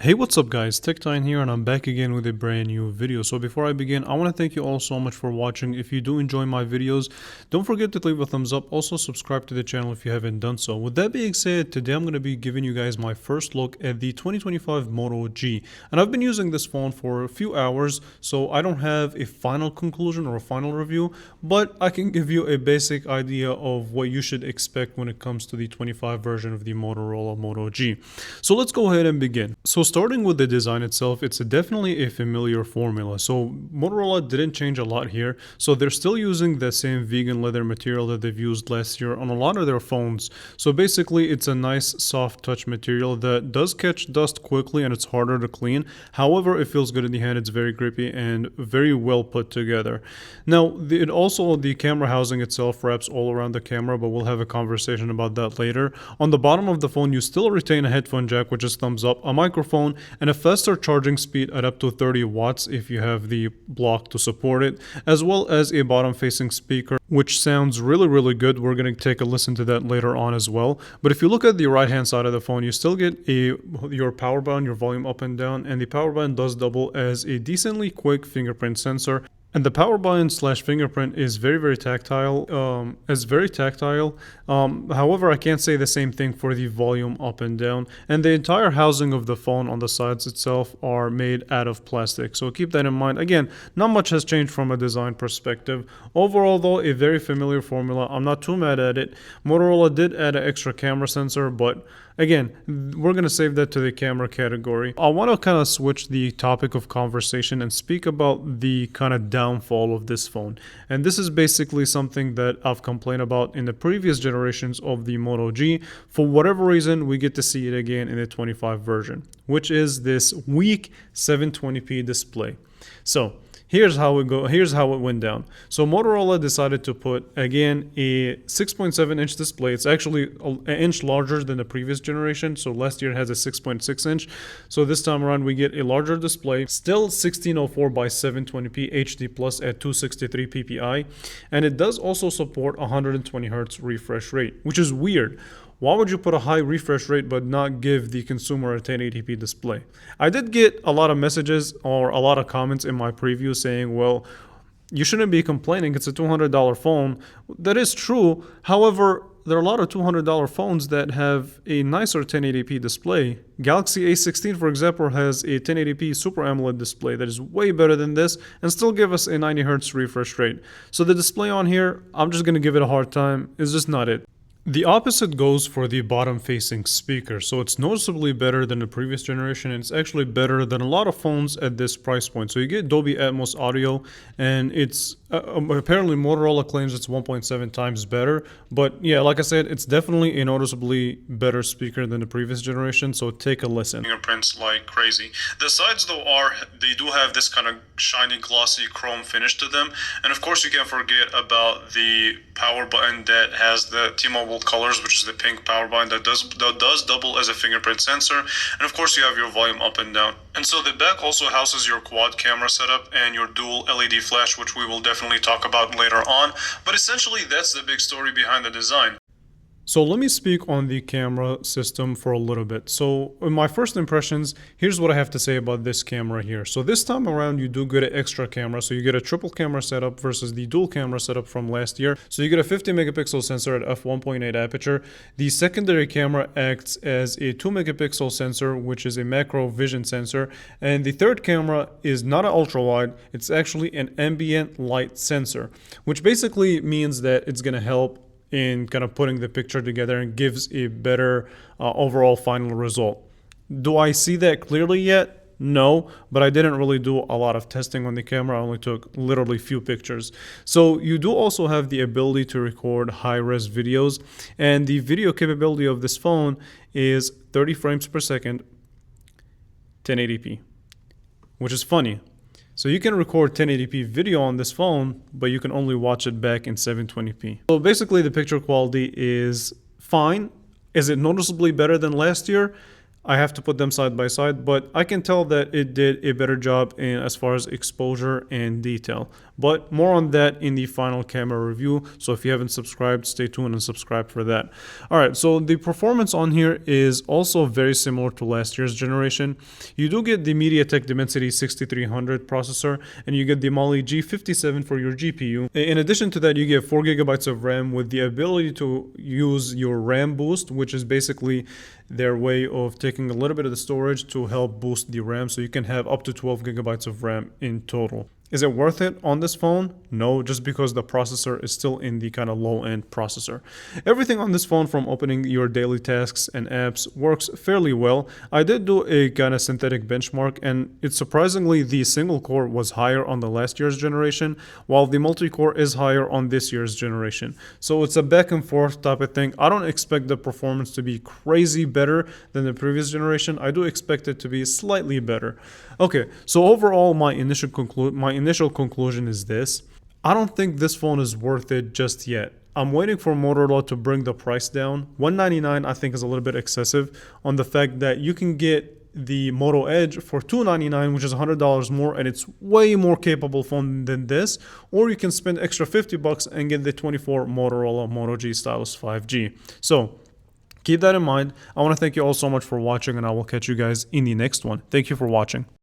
Hey, what's up guys, TechTime here and I'm back again with a brand new video. So before I begin, I want to thank you all so much for watching. If you do enjoy my videos, don't forget to leave a thumbs up. Also subscribe to the channel if you haven't done so. With that being said, today I'm going to be giving you guys my first look at the 2025 Moto G. And I've been using this phone for a few hours, so I don't have a final conclusion or a final review, but I can give you a basic idea of what you should expect when it comes to the 25 version of the Motorola Moto G. So let's go ahead and begin. So starting with the design itself, it's definitely a familiar formula. So Motorola didn't change a lot here. So they're still using the same vegan leather material that they've used last year on a lot of their phones. So basically it's a nice soft touch material that does catch dust quickly and it's harder to clean. However, it feels good in the hand. It's very grippy and very well put together. Now, the camera housing itself wraps all around the camera, but we'll have a conversation about that later. On the bottom of the phone, you still retain a headphone jack, which is thumbs up, a microphone, and a faster charging speed at up to 30 watts if you have the block to support it, as well as a bottom facing speaker, which sounds really good. We're going to take a listen to that later on as well. But if you look at the right hand side of the phone, you still get your power button, your volume up and down, and the power button does double as a decently quick fingerprint sensor. And the power button / fingerprint is very tactile. However, I can't say the same thing for the volume up and down. And the entire housing of the phone on the sides itself are made out of plastic. So keep that in mind. Again, not much has changed from a design perspective. Overall though, a very familiar formula. I'm not too mad at it. Motorola did add an extra camera sensor, but again, we're going to save that to the camera category. I want to kind of switch the topic of conversation and speak about the kind of downfall of this phone. And this is basically something that I've complained about in the previous generations of the Moto G. For whatever reason, we get to see it again in the 25 version, which is this weak 720p display. So here's how it went down. So Motorola decided to put again a 6.7-inch display. It's actually an inch larger than the previous generation. So last year it has a 6.6 inch. So this time around we get a larger display, still 1604 by 720p HD plus at 263 ppi, and it does also support 120 Hz refresh rate, which is weird. Why would you put a high refresh rate but not give the consumer a 1080p display? I did get a lot of messages or a lot of comments in my preview saying, well, you shouldn't be complaining, it's a $200 phone. That is true. However, there are a lot of $200 phones that have a nicer 1080p display. Galaxy A16, for example, has a 1080p Super AMOLED display that is way better than this and still give us a 90 Hz refresh rate. So the display on here, I'm just going to give it a hard time. It's just not it. The opposite goes for the bottom-facing speaker, so it's noticeably better than the previous generation, and it's actually better than a lot of phones at this price point. So you get Dolby Atmos audio, and it's apparently Motorola claims it's 1.7 times better, but yeah, like I said, it's definitely a noticeably better speaker than the previous generation, so take a listen. Fingerprints like crazy. The sides though they do have this kind of shiny glossy chrome finish to them, and of course you can't forget about the power button that has the T-Mobile colors, which is the pink power button that does double as a fingerprint sensor, and of course you have your volume up and down. And so the back also houses your quad camera setup and your dual LED flash, which we will definitely talk about later on, but essentially that's the big story behind the design. So let me speak on the camera system for a little bit. So in my first impressions, here's what I have to say about this camera here. So this time around, you do get an extra camera. So you get a triple camera setup versus the dual camera setup from last year. So you get a 50 megapixel sensor at f1.8 aperture. The secondary camera acts as a 2 megapixel sensor, which is a macro vision sensor. And the third camera is not an ultra wide. It's actually an ambient light sensor, which basically means that it's going to help in kind of putting the picture together and gives a better overall final result. Do I see that clearly yet? No, but I didn't really do a lot of testing on the camera. I only took literally few pictures. So you do also have the ability to record high-res videos, and the video capability of this phone is 30 frames per second, 1080p, which is funny. So you can record 1080p video on this phone, but you can only watch it back in 720p. So basically the picture quality is fine. Is it noticeably better than last year? I have to put them side by side, but I can tell that it did a better job in as far as exposure and detail. But more on that in the final camera review. So if you haven't subscribed, stay tuned and subscribe for that. All right, so the performance on here is also very similar to last year's generation. You do get the MediaTek Dimensity 6300 processor, and you get the Mali G57 for your GPU. In addition to that, you get 4 gigabytes of RAM with the ability to use your RAM boost, which is basically their way of taking a little bit of the storage to help boost the RAM, so you can have up to 12 gigabytes of RAM in total. Is it worth it on this phone? No, just because the processor is still in the kind of low-end processor. Everything on this phone, from opening your daily tasks and apps, works fairly well. I did do a kind of synthetic benchmark, and it's surprisingly the single core was higher on the last year's generation, while the multi-core is higher on this year's generation. So it's a back and forth type of thing. I don't expect the performance to be crazy better than the previous generation. I do expect it to be slightly better. Okay, so overall, my initial conclusion is this. I don't think this phone is worth it just yet. I'm waiting for Motorola to bring the price down. $199 I think is a little bit excessive, on the fact that you can get the Moto Edge for $299, which is $100 more, and it's way more capable phone than this. Or you can spend extra $50 and get the 24 Motorola Moto G Stylus 5G. So keep that in mind. I want to thank you all so much for watching, and I will catch you guys in the next one. Thank you for watching.